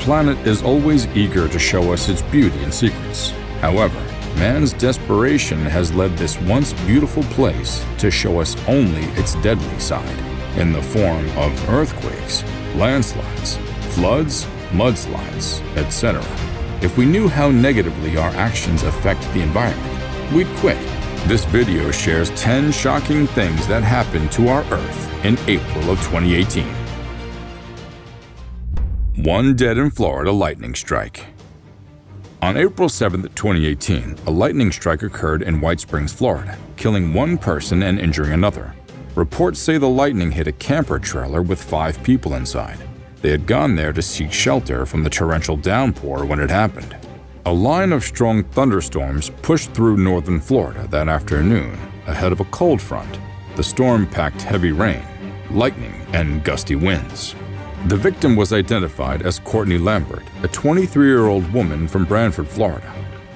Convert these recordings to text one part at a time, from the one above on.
planet is always eager to show us its beauty and secrets. However, man's desperation has led this once beautiful place to show us only its deadly side, in the form of earthquakes, landslides, floods, mudslides, etc. If we knew how negatively our actions affect the environment, we'd quit. This video shares 10 shocking things that happened to our Earth in April of 2018. 1 dead in Florida lightning strike. On April 7, 2018, a lightning strike occurred in White Springs, Florida, killing 1 person and injuring another. Reports say the lightning hit a camper trailer with 5 people inside. They had gone there to seek shelter from the torrential downpour when it happened. A line of strong thunderstorms pushed through northern Florida that afternoon ahead of a cold front. The storm packed heavy rain, lightning, and gusty winds. The victim was identified as Courtney Lambert, a 23-year-old woman from Branford, Florida.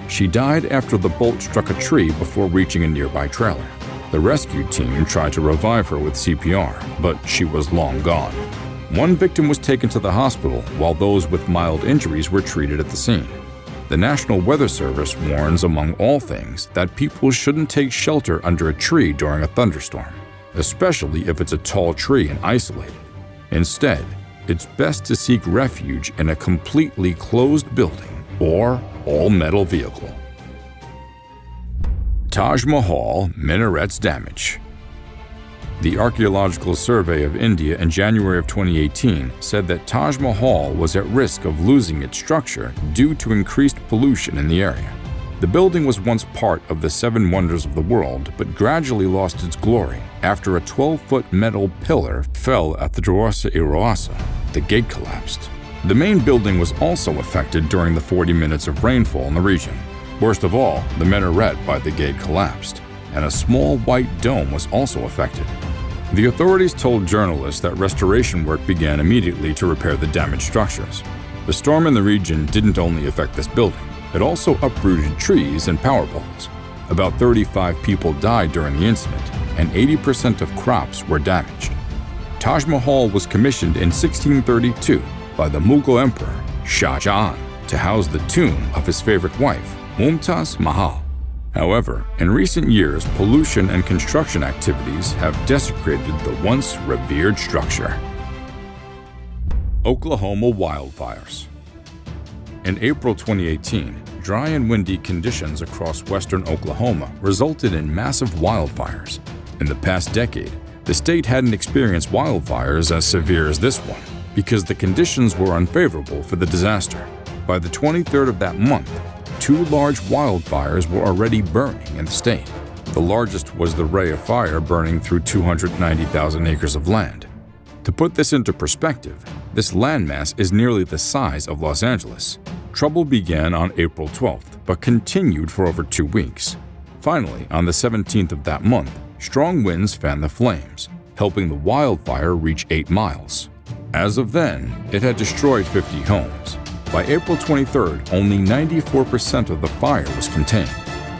She died after the bolt struck a tree before reaching a nearby trailer. The rescue team tried to revive her with CPR, but she was long gone. 1 victim was taken to the hospital, while those with mild injuries were treated at the scene. The National Weather Service warns, among all things, that people shouldn't take shelter under a tree during a thunderstorm, especially if it's a tall tree and isolated. Instead, it's best to seek refuge in a completely closed building or all-metal vehicle. Taj Mahal minarets damage. The Archaeological Survey of India in January of 2018 said that Taj Mahal was at risk of losing its structure due to increased pollution in the area. The building was once part of the 7 Wonders of the World, but gradually lost its glory after a 12-foot metal pillar fell at the Darwaza-e The gate collapsed. The main building was also affected during the 40 minutes of rainfall in the region. Worst of all, the minaret by the gate collapsed, and a small white dome was also affected. The authorities told journalists that restoration work began immediately to repair the damaged structures. The storm in the region didn't only affect this building, it also uprooted trees and power poles. About 35 people died during the incident, and 80% of crops were damaged. Taj Mahal was commissioned in 1632 by the Mughal Emperor Shah Jahan to house the tomb of his favorite wife, Mumtaz Mahal. However, in recent years, pollution and construction activities have desecrated the once revered structure. Oklahoma wildfires. In April 2018, dry and windy conditions across western Oklahoma resulted in massive wildfires. In the past decade, the state hadn't experienced wildfires as severe as this one because the conditions were unfavorable for the disaster. By the 23rd of that month, 2 large wildfires were already burning in the state. The largest was the Ray of Fire burning through 290,000 acres of land. To put this into perspective, this landmass is nearly the size of Los Angeles. Trouble began on April 12th, but continued for over 2 weeks. Finally, on the 17th of that month, strong winds fanned the flames, helping the wildfire reach 8 miles. As of then, it had destroyed 50 homes. By April 23rd, only 94% of the fire was contained.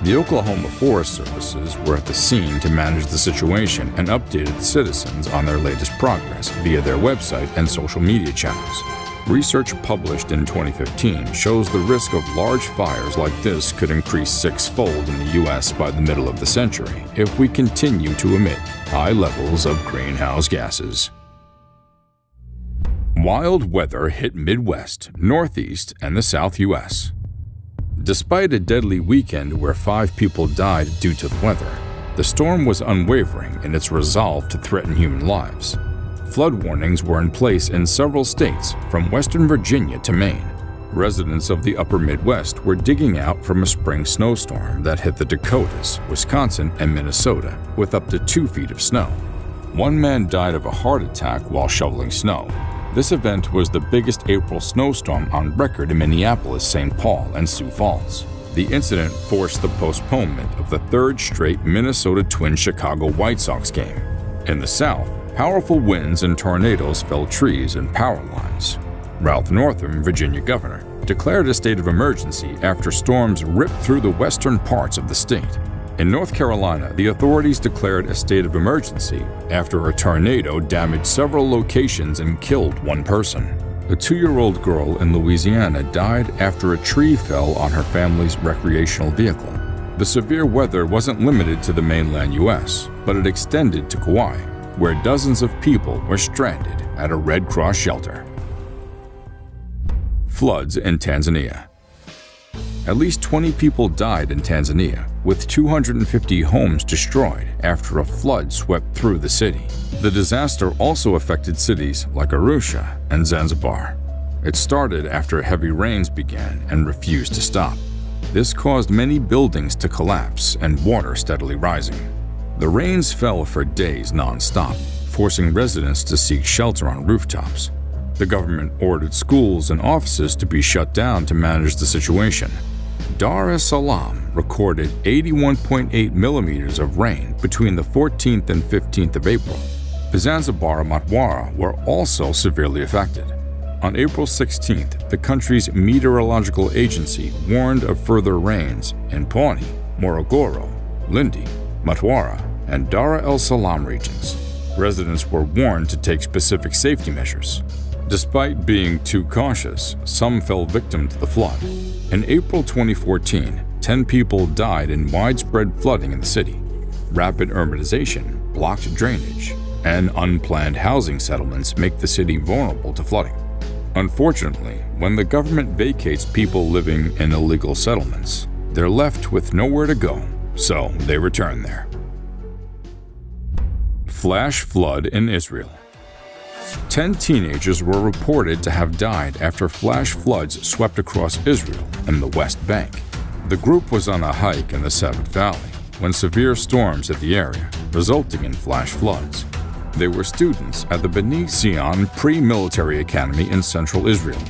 The Oklahoma Forest Services were at the scene to manage the situation and updated the citizens on their latest progress via their website and social media channels. Research published in 2015 shows the risk of large fires like this could increase 6-fold in the U.S. by the middle of the century if we continue to emit high levels of greenhouse gases. Wild weather hit Midwest, Northeast, and the South U.S. Despite a deadly weekend where 5 people died due to the weather, the storm was unwavering in its resolve to threaten human lives. Flood warnings were in place in several states, from Western Virginia to Maine. Residents of the upper Midwest were digging out from a spring snowstorm that hit the Dakotas, Wisconsin, and Minnesota with up to 2 feet of snow. 1 man died of a heart attack while shoveling snow. This event was the biggest April snowstorm on record in Minneapolis, St. Paul, and Sioux Falls. The incident forced the postponement of the 3rd straight Minnesota Twins Chicago White Sox game. In the South, powerful winds and tornadoes felled trees and power lines. Ralph Northam, Virginia governor, declared a state of emergency after storms ripped through the western parts of the state. In North Carolina, the authorities declared a state of emergency after a tornado damaged several locations and killed 1 person. A 2-year-old girl in Louisiana died after a tree fell on her family's recreational vehicle. The severe weather wasn't limited to the mainland U.S., but it extended to Kauai, where dozens of people were stranded at a Red Cross shelter. Floods in Tanzania. At least 20 people died in Tanzania, with 250 homes destroyed after a flood swept through the city. The disaster also affected cities like Arusha and Zanzibar. It started after heavy rains began and refused to stop. This caused many buildings to collapse and water steadily rising. The rains fell for days non-stop, forcing residents to seek shelter on rooftops. The government ordered schools and offices to be shut down to manage the situation. Dar es Salaam recorded 81.8 millimeters of rain between the 14th and 15th of April. Zanzibar and Mtwara were also severely affected. On April 16th, the country's meteorological agency warned of further rains in Pwani, Morogoro, Lindi, Mtwara, and Dar es Salaam regions. Residents were warned to take specific safety measures. Despite being too cautious, some fell victim to the flood. In April 2014, 10 people died in widespread flooding in the city. Rapid urbanization, blocked drainage, and unplanned housing settlements make the city vulnerable to flooding. Unfortunately, when the government vacates people living in illegal settlements, they're left with nowhere to go, so they return there. Flash flood in Israel. 10 teenagers were reported to have died after flash floods swept across Israel and the West Bank. The group was on a hike in the Sabbath Valley when severe storms hit the area, resulting in flash floods. They were students at the Bnei Zion Pre-Military Academy in central Israel.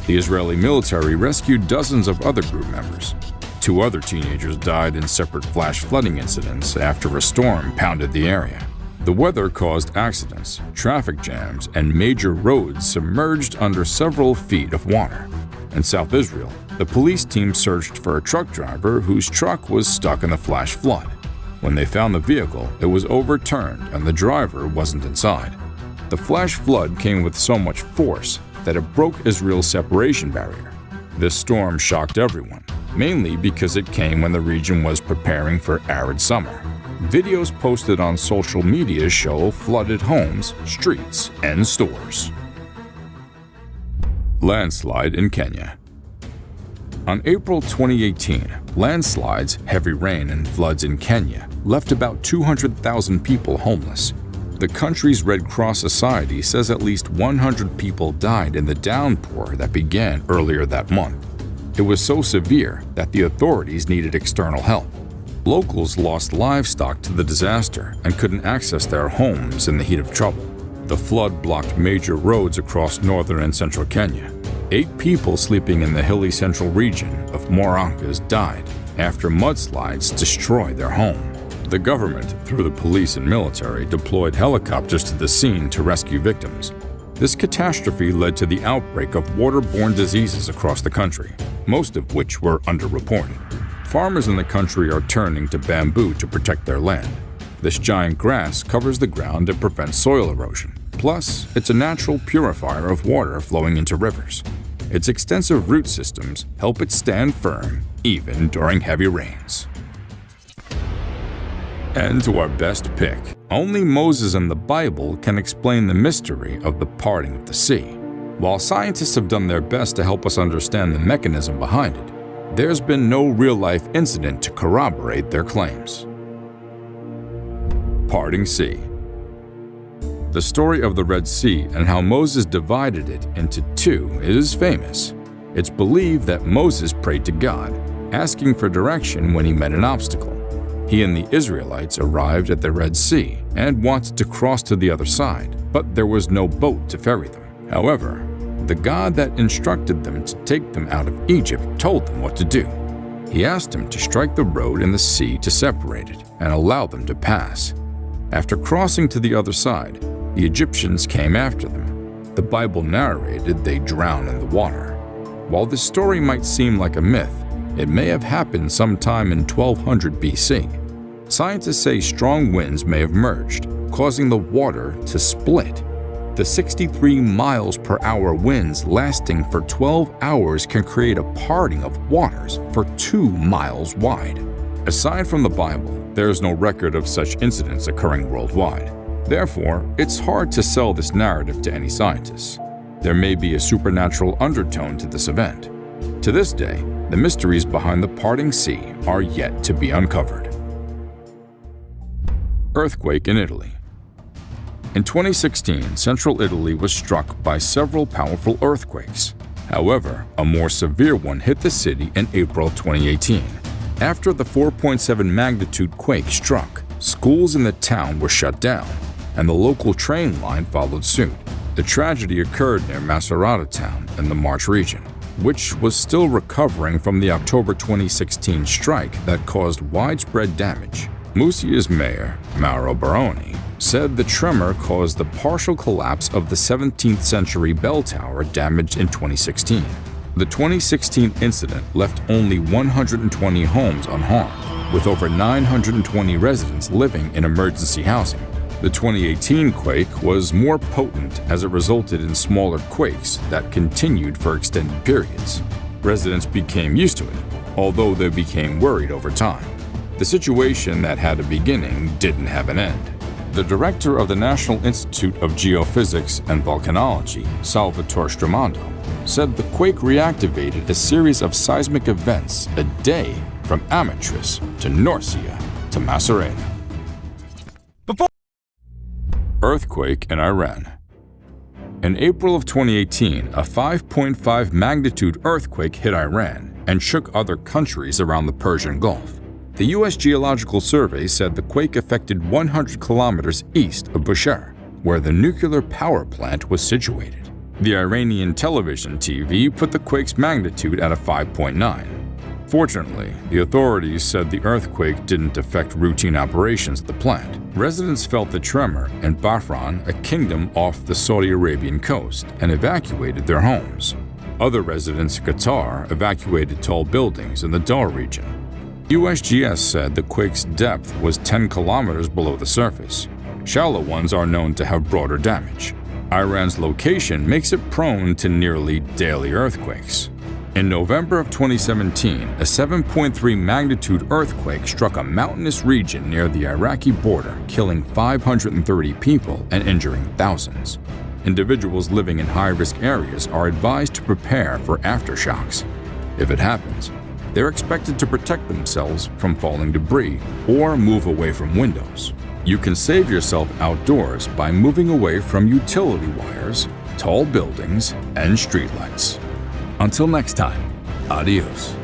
The Israeli military rescued dozens of other group members. 2 other teenagers died in separate flash flooding incidents after a storm pounded the area. The weather caused accidents, traffic jams, and major roads submerged under several feet of water. In South Israel, the police team searched for a truck driver whose truck was stuck in the flash flood. When they found the vehicle, it was overturned and the driver wasn't inside. The flash flood came with so much force that it broke Israel's separation barrier. This storm shocked everyone, mainly because it came when the region was preparing for arid summer. Videos posted on social media show flooded homes, streets, and stores. Landslide in Kenya. On April 2018, landslides, heavy rain, and floods in Kenya left about 200,000 people homeless. The country's Red Cross Society says at least 100 people died in the downpour that began earlier that month. It was so severe that the authorities needed external help. Locals lost livestock to the disaster and couldn't access their homes in the heat of trouble. The flood blocked major roads across northern and central Kenya. 8 people sleeping in the hilly central region of Morankas died after mudslides destroyed their home. The government, through the police and military, deployed helicopters to the scene to rescue victims. This catastrophe led to the outbreak of waterborne diseases across the country, most of which were underreported. Farmers in the country are turning to bamboo to protect their land. This giant grass covers the ground and prevents soil erosion. Plus, it's a natural purifier of water flowing into rivers. Its extensive root systems help it stand firm, even during heavy rains. And to our best pick, only Moses and the Bible can explain the mystery of the parting of the sea. While scientists have done their best to help us understand the mechanism behind it, there's been no real-life incident to corroborate their claims. Parting Sea. The story of the Red Sea and how Moses divided it into 2 is famous. It's believed that Moses prayed to God, asking for direction when he met an obstacle. He and the Israelites arrived at the Red Sea and wanted to cross to the other side, but there was no boat to ferry them. However, the God that instructed them to take them out of Egypt told them what to do. He asked them to strike the road in the sea to separate it and allow them to pass. After crossing to the other side, the Egyptians came after them. The Bible narrated they drowned in the water. While this story might seem like a myth, it may have happened sometime in 1200 BC. Scientists say strong winds may have merged, causing the water to split. The 63 miles per hour winds lasting for 12 hours can create a parting of waters for 2 miles wide. Aside from the Bible, there is no record of such incidents occurring worldwide. Therefore, it's hard to sell this narrative to any scientists. There may be a supernatural undertone to this event. To this day, the mysteries behind the parting sea are yet to be uncovered. Earthquake in Italy. In 2016, central Italy was struck by several powerful earthquakes. However, a more severe one hit the city in April 2018. After the 4.7 magnitude quake struck, schools in the town were shut down, and the local train line followed suit. The tragedy occurred near Macerata town in the Marche region, which was still recovering from the October 2016 strike that caused widespread damage. Musia's mayor, Mauro Baroni, said the tremor caused the partial collapse of the 17th century bell tower damaged in 2016. The 2016 incident left only 120 homes unharmed, with over 920 residents living in emergency housing. The 2018 quake was more potent as it resulted in smaller quakes that continued for extended periods. Residents became used to it, although they became worried over time. The situation that had a beginning didn't have an end. The director of the National Institute of Geophysics and Volcanology, Salvatore Stromando, said the quake reactivated a series of seismic events a day from Amatrice to Norcia to Macerata. Earthquake in Iran. In April of 2018, a 5.5 magnitude earthquake hit Iran and shook other countries around the Persian Gulf. The U.S. Geological Survey said the quake affected 100 kilometers east of Bushehr, where the nuclear power plant was situated. The Iranian television TV put the quake's magnitude at a 5.9. Fortunately, the authorities said the earthquake didn't affect routine operations at the plant. Residents felt the tremor in Bahrain, a kingdom off the Saudi Arabian coast, and evacuated their homes. Other residents in Qatar evacuated tall buildings in the Dal region. USGS said the quake's depth was 10 kilometers below the surface. Shallow ones are known to have broader damage. Iran's location makes it prone to nearly daily earthquakes. In November of 2017, a 7.3 magnitude earthquake struck a mountainous region near the Iraqi border, killing 530 people and injuring thousands. Individuals living in high-risk areas are advised to prepare for aftershocks. If it happens, they're expected to protect themselves from falling debris or move away from windows. You can save yourself outdoors by moving away from utility wires, tall buildings, and streetlights. Until next time, adios.